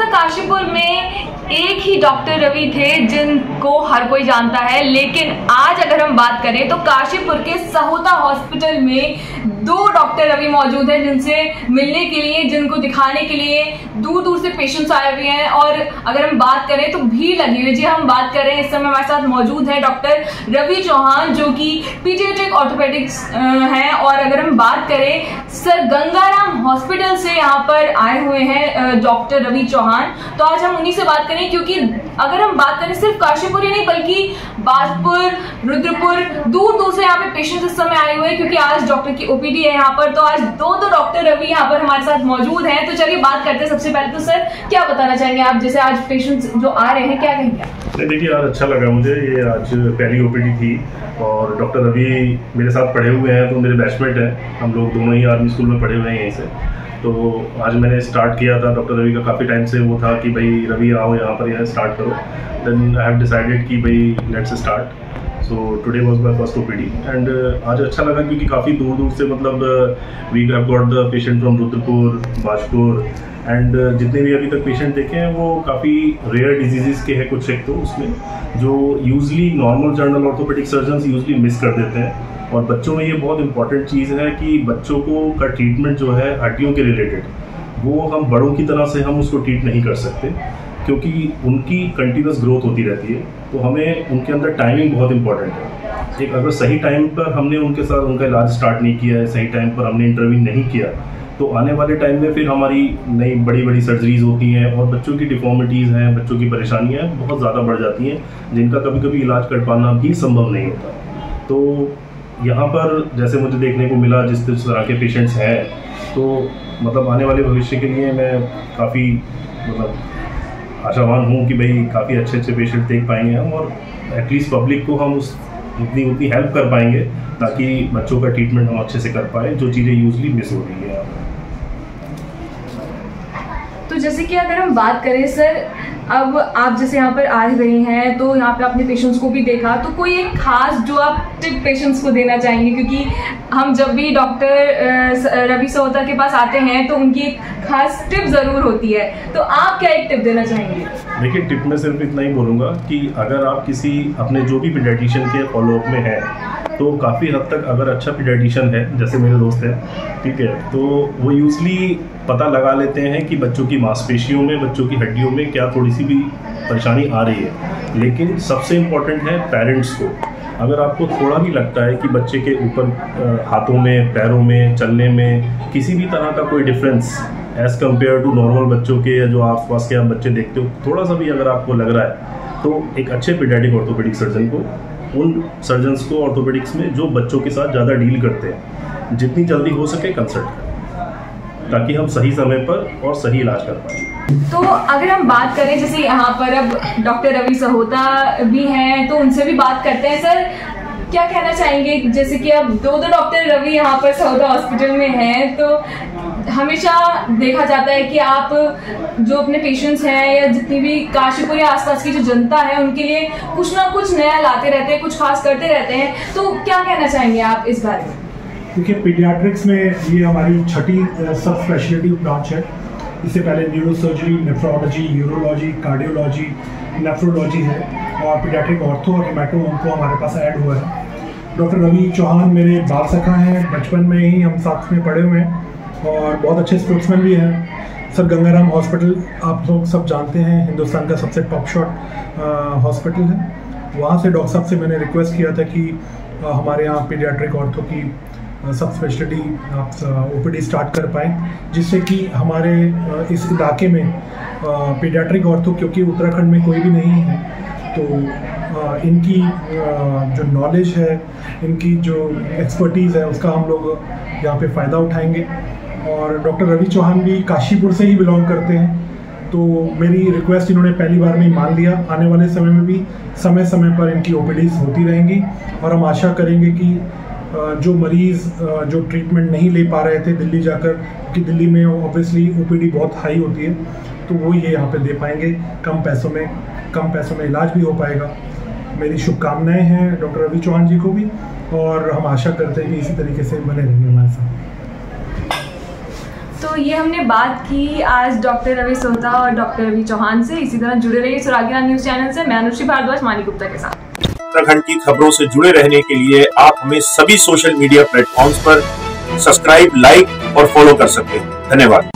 तक काशीपुर में एक ही डॉक्टर रवि थे जिनको हर कोई जानता है, लेकिन आज अगर हम बात करें तो काशीपुर के सहोता हॉस्पिटल में 2 डॉक्टर रवि मौजूद हैं जिनसे मिलने के लिए, जिनको दिखाने के लिए दूर दूर से पेशेंट्स आए हुए हैं। और अगर हम बात करें तो भीड़ लगी हुई। जी हम बात करें, इस समय हमारे साथ मौजूद है डॉक्टर रवि चौहान जो कि पीडियाट्रिक ऑर्थोपेडिक्स हैं। और अगर हम बात करें सर गंगाराम हॉस्पिटल से यहाँ पर आए हुए हैं डॉक्टर रवि चौहान, तो आज हम उन्हीं से बात करें, क्योंकि अगर हम बात करें सिर्फ काशीपुर ही नहीं बल्कि बाजपुर, रुद्रपुर, दूर दूर से यहाँ पे पेशेंट्स इस समय आए हुए हैं, क्योंकि आज डॉक्टर की ओपीडी है यहाँ पर। तो आज दो डॉक्टर रवि यहाँ पर हमारे साथ मौजूद हैं। तो चलिए बात करते हैं। सबसे पहले तो सर क्या बताना चाहेंगे आप, जैसे आज पेशेंट्स जो आ रहे हैं, क्या कहेंगे? देखिए आज अच्छा लगा मुझे, ये आज पहली ओपीडी थी और डॉक्टर रवि मेरे साथ पढ़े हुए हैं, तो मेरे बैचमेट हैं, हम लोग दोनों ही आर्मी स्कूल में पढ़े हुए हैं यहीं से। तो आज मैंने स्टार्ट किया था, डॉक्टर रवि का काफ़ी टाइम से वो था कि भाई रवि आओ यहाँ पर, यहाँ स्टार्ट करो। देन आई हैव डिसाइडेड कि भाई let's start. So today was my first OPD and आज अच्छा लगा क्योंकि काफ़ी दूर दूर से, मतलब we have got the patient from Rudrapur, Bajpur and जितने भी अभी तक पेशेंट देखे हैं वो काफ़ी रेयर डिजीज़ के हैं कुछ एक, तो उसमें जो usually normal general orthopaedic surgeons usually miss कर देते हैं। और बच्चों में ये बहुत इंपॉर्टेंट चीज़ है कि बच्चों को का ट्रीटमेंट जो है हड्डियों के रिलेटेड, वो हम बड़ों की तरह से हम उसको ट्रीट नहीं कर सकते क्योंकि उनकी कंटिन्यूस ग्रोथ होती रहती है। तो हमें उनके अंदर टाइमिंग बहुत इंपॉर्टेंट है। एक अगर सही टाइम पर हमने उनके साथ उनका इलाज स्टार्ट नहीं किया है, सही टाइम पर हमने इंटरवीन नहीं किया, तो आने वाले टाइम में फिर हमारी नई बड़ी बड़ी सर्जरीज होती हैं और बच्चों की डिफॉर्मिटीज़ हैं, बच्चों की परेशानियाँ बहुत ज़्यादा बढ़ जाती हैं जिनका कभी कभी इलाज कर पाना भी संभव नहीं होता। तो यहाँ पर जैसे मुझे देखने को मिला जिस तरह के पेशेंट्स हैं, तो मतलब आने वाले भविष्य के लिए मैं काफ़ी मतलब आशावान हूँ कि भाई काफ़ी अच्छे अच्छे पेशेंट देख पाएंगे हम, और एटलीस्ट पब्लिक को हम उतनी हेल्प कर पाएंगे ताकि बच्चों का ट्रीटमेंट हम अच्छे से कर पाए, जो चीज़ें यूजली मिस हो रही हैं। तो जैसे कि अगर हम बात करें सर, अब आप जैसे यहाँ पर आ रहे हैं तो यहाँ पे आपने पेशेंट्स को भी देखा, तो कोई एक खास जो आप टिप पेशेंट्स को देना चाहेंगे, क्योंकि हम जब भी डॉक्टर रवि सहोता के पास आते हैं तो उनकी एक खास टिप ज़रूर होती है, तो आप क्या एक टिप देना चाहेंगे? देखिए टिप में सिर्फ इतना ही बोलूँगा कि अगर आप किसी अपने जो भी पीडियाट्रिशियन के फॉलोअप में हैं, तो काफ़ी हद तक अगर अच्छा पीडियाट्रिशियन है, जैसे मेरे दोस्त हैं, ठीक है, तो वो यूजली पता लगा लेते हैं कि बच्चों की मांसपेशियों में, बच्चों की हड्डियों में क्या थोड़ी सी भी परेशानी आ रही है। लेकिन सबसे इम्पॉर्टेंट है पेरेंट्स को, अगर आपको थोड़ा भी लगता है कि बच्चे के ऊपर हाथों में, पैरों में, चलने में किसी भी तरह का कोई difference as compare to normal बच्चों के या जो आसपास के आप बच्चे देखते हो, थोड़ा सा भी अगर आपको लग रहा है, तो एक अच्छे पीडियाट्रिक ऑर्थोपेडिक सर्जन को, उन सर्जन्स को ऑर्थोपेडिक्स में जो बच्चों के साथ ज़्यादा डील करते हैं, जितनी जल्दी हो सके कंसल्ट करें ताकि हम सही समय पर और सही इलाज कर पाएँ। तो अगर हम बात करें, जैसे यहाँ पर अब डॉक्टर रवि सहोता भी हैं तो उनसे भी बात करते हैं। सर क्या कहना चाहेंगे, जैसे कि अब 2 डॉक्टर रवि यहाँ पर सहोता हॉस्पिटल में हैं, तो हमेशा देखा जाता है कि आप जो अपने पेशेंट्स हैं या जितनी भी काशीपुर या आसपास की जो जनता है उनके लिए कुछ ना कुछ नया लाते रहते हैं, कुछ खास करते रहते हैं, तो क्या कहना चाहेंगे आप इस बारे में? देखिए पीडियाट्रिक्स में ये हमारी छठी सब स्पेशलिटी ब्रांच है। इससे पहले neuro surgery, nephrology, urology, cardiology, nephrology है, और पीडियाट्रिक ऑर्थो और हेमाटो उनको हमारे पास ऐड हुआ है। डॉक्टर रवि चौहान मेरे बाल सखा हैं, बचपन में ही हम साथ में पढ़े हुए हैं और बहुत अच्छे स्पोर्ट्समैन भी हैं। सर गंगाराम हॉस्पिटल आप लोग सब जानते हैं, हिंदुस्तान का सबसे टॉप शॉट हॉस्पिटल है। वहाँ से डॉक्टर साहब से मैंने रिक्वेस्ट किया था कि हमारे यहाँ पीडियाट्रिक ऑर्थो की सब स्पेशलिटी आप ओपीडी स्टार्ट कर पाएँ, जिससे कि हमारे इस इलाके में पीडियाट्रिक ऑर्थो, क्योंकि उत्तराखंड में कोई भी नहीं है, तो इनकी जो नॉलेज है, इनकी जो एक्सपर्टीज़ है, उसका हम लोग यहाँ पे फ़ायदा उठाएंगे। और डॉक्टर रवि चौहान भी काशीपुर से ही बिलोंग करते हैं, तो मेरी रिक्वेस्ट इन्होंने पहली बार में मान लिया। आने वाले समय में भी समय समय पर इनकी ओपीडीज़ होती रहेंगी और हम आशा करेंगे कि जो मरीज़ जो ट्रीटमेंट नहीं ले पा रहे थे दिल्ली जाकर, कि दिल्ली में ऑब्वियसली ओपीडी बहुत हाई होती है, तो वो ये यहाँ पे दे पाएंगे कम पैसों में इलाज भी हो पाएगा। मेरी शुभकामनाएं हैं डॉक्टर रवि चौहान जी को भी, और हम आशा करते हैं कि इसी तरीके से बने रहेंगे हमारे साथ। तो ये हमने बात की आज डॉक्टर रवि सोहता और डॉक्टर रवि चौहान से। इसी तरह जुड़े रहिए स्वराज्ञा न्यूज चैनल से। मैं अनुश्री भारद्वाज मानी गुप्ता के साथ। उत्तराखंड की खबरों से जुड़े रहने के लिए आप हमें सभी सोशल मीडिया प्लेटफॉर्म्स पर सब्सक्राइब, लाइक और फॉलो कर सकते हैं। धन्यवाद।